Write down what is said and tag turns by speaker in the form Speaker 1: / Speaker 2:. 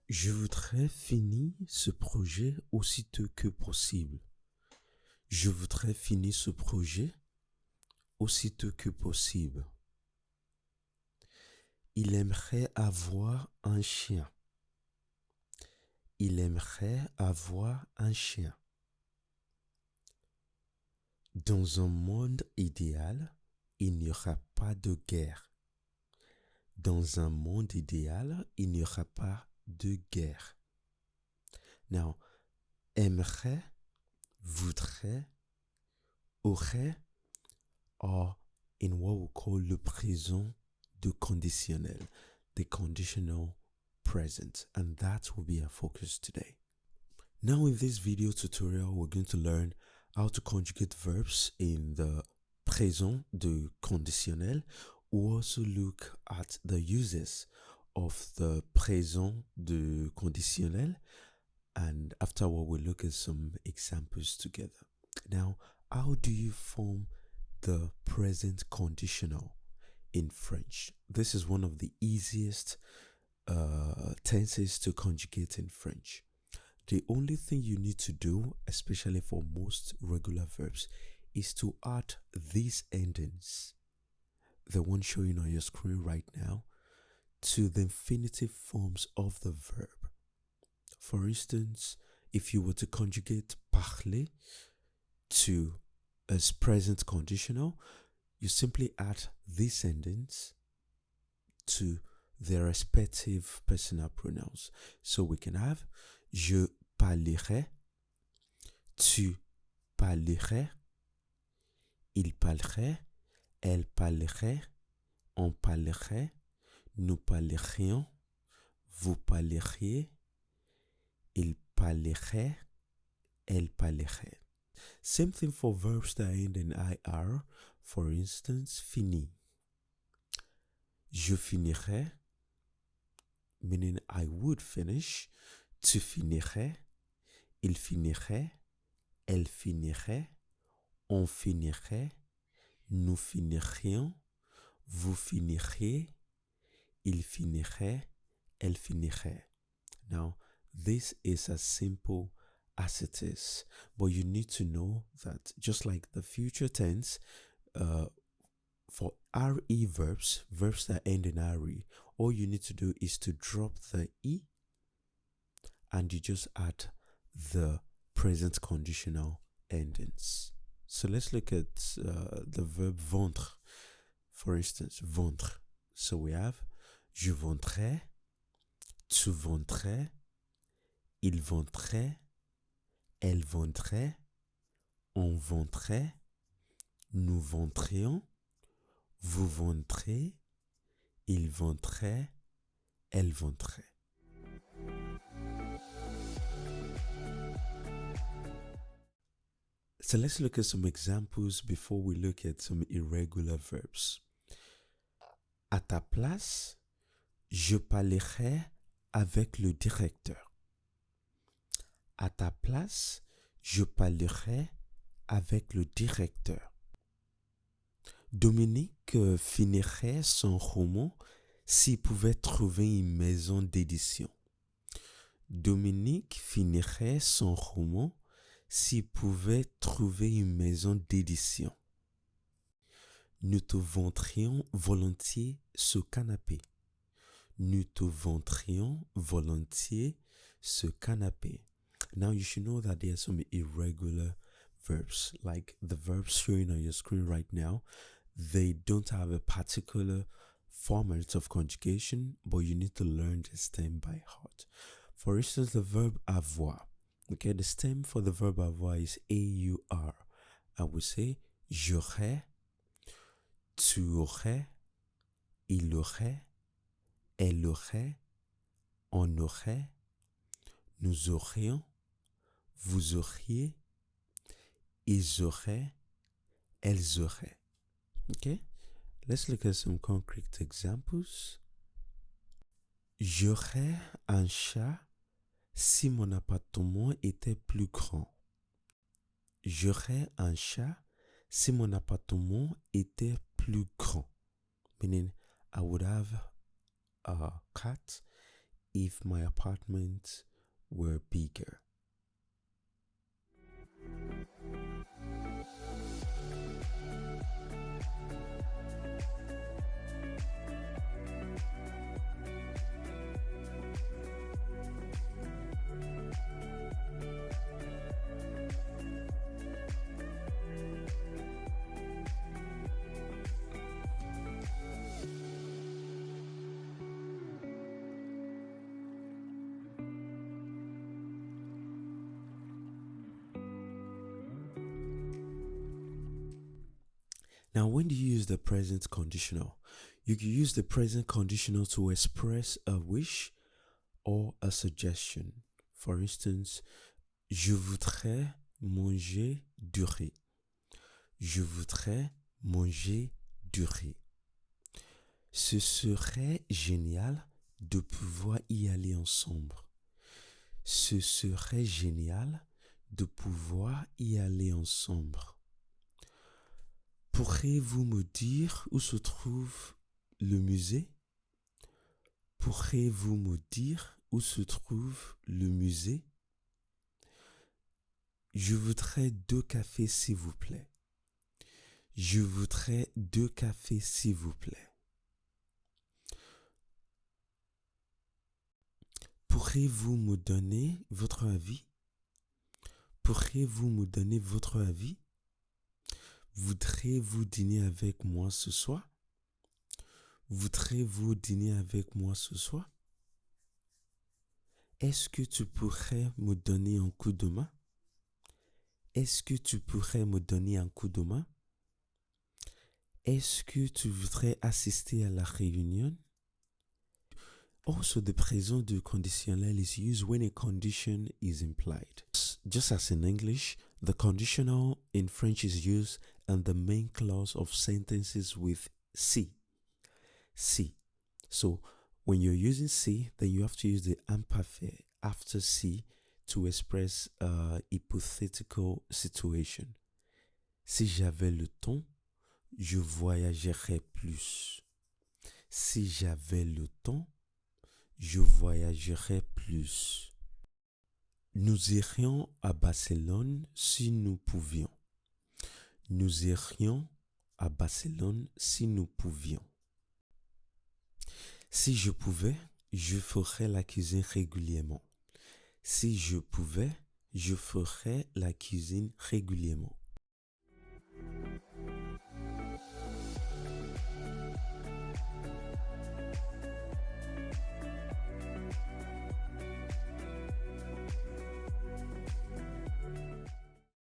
Speaker 1: Je voudrais finir ce projet aussitôt que possible. Je voudrais finir ce projet aussitôt que possible. Il aimerait avoir un chien. Il aimerait avoir un chien. Dans un monde idéal, il n'y aura pas de guerre. Dans un monde idéal, il n'y aura pas de guerre. Now, aimerait, voudrait, aurait are in what we call le présent de conditionnel, the conditional present, and that will be our focus today. Now in this video tutorial, we're going to learn how to conjugate verbs in the présent de conditionnel. We'll also look at the uses of the présent de conditionnel, and afterward we'll look at some examples together. Now, how do you form the present conditional in French? This is one of the easiest tenses to conjugate in French. The only thing you need to do, especially for most regular verbs, is to add these endings, the one showing on your screen right now, to the infinitive forms of the verb. For instance, if you were to conjugate parler to as present conditional, you simply add these endings to their respective personal pronouns. So we can have je parlerai, tu parlerais, il parlerait, elle parlerait, on parlerait, nous parlerions, vous parleriez, il parlerait, elle parlerait. Same thing for verbs that end in IR. For instance, fini. Je finirai, meaning I would finish. Tu finirais, il finirait, elle finirait, on finirait, nous finirions, vous finiriez, il finirait, elle finirait. Now, this is as simple as it is, but you need to know that just like the future tense, for RE verbs, verbs that end in RE, all you need to do is to drop the E and you just add the present conditional endings. So let's look at the verb vendre. For instance, vendre. So we have je vendrai, tu vendrais, il vendrait, elle vendrait, on vendrait, nous vendrions, vous vendrez, il vendrait, elle vendrait. So let's look at some examples before we look at some irregular verbs. À ta place, je parlerai avec le directeur. À ta place, je parlerai avec le directeur. Dominique finirait son roman s'il pouvait trouver une maison d'édition. Dominique finirait son roman s'il pouvait trouver une maison d'édition. Nous te vendrions volontiers ce canapé. Nous te vendrions volontiers ce canapé. Now you should know that there are some irregular verbs, like the verbs showing on your screen right now. They don't have a particular format of conjugation, but you need to learn the stem by heart. For instance, the verb avoir. Okay, the stem for the verb avoir is AUR. I would say j'aurais, tu aurais, il aurait, elle aurait, on aurait, nous aurions, vous auriez, ils auraient, elles auraient. Okay, let's look at some concrete examples. J'aurais un chat si mon appartement était plus grand. J'aurais un chat si mon appartement était plus grand. Meaning, I would have a cat if my apartment were bigger. Now, when do you use the present conditional? You can use the present conditional to express a wish or a suggestion. For instance, je voudrais manger du riz. Je voudrais manger du riz. Ce serait génial de pouvoir y aller ensemble. Ce serait génial de pouvoir y aller ensemble. Pourriez-vous me dire où se trouve le musée? Pourriez-vous me dire où se trouve le musée? Je voudrais 2 cafés s'il vous plaît. Je voudrais 2 cafés s'il vous plaît. Pourriez-vous me donner votre avis? Pourriez-vous me donner votre avis? Voudrez-vous dîner avec moi ce soir? Voudrez-vous dîner avec moi ce soir? Est-ce que tu pourrais me donner un coup de main? Est-ce que tu pourrais me donner un coup de main? Est-ce que tu voudrais assister à la réunion? Also, the present du conditionnel is used when a condition is implied. Just as in English, the conditional in French is used in the main clause of sentences with si. Si. So, when you're using si, then you have to use the imperfect after si to express a hypothetical situation. Si j'avais le temps, je voyagerais plus. Si j'avais le temps, je voyagerais plus. Nous irions à Barcelone si nous pouvions. Nous irions à Barcelone si nous pouvions. Si je pouvais, je ferais la cuisine régulièrement. Si je pouvais, je ferais la cuisine régulièrement.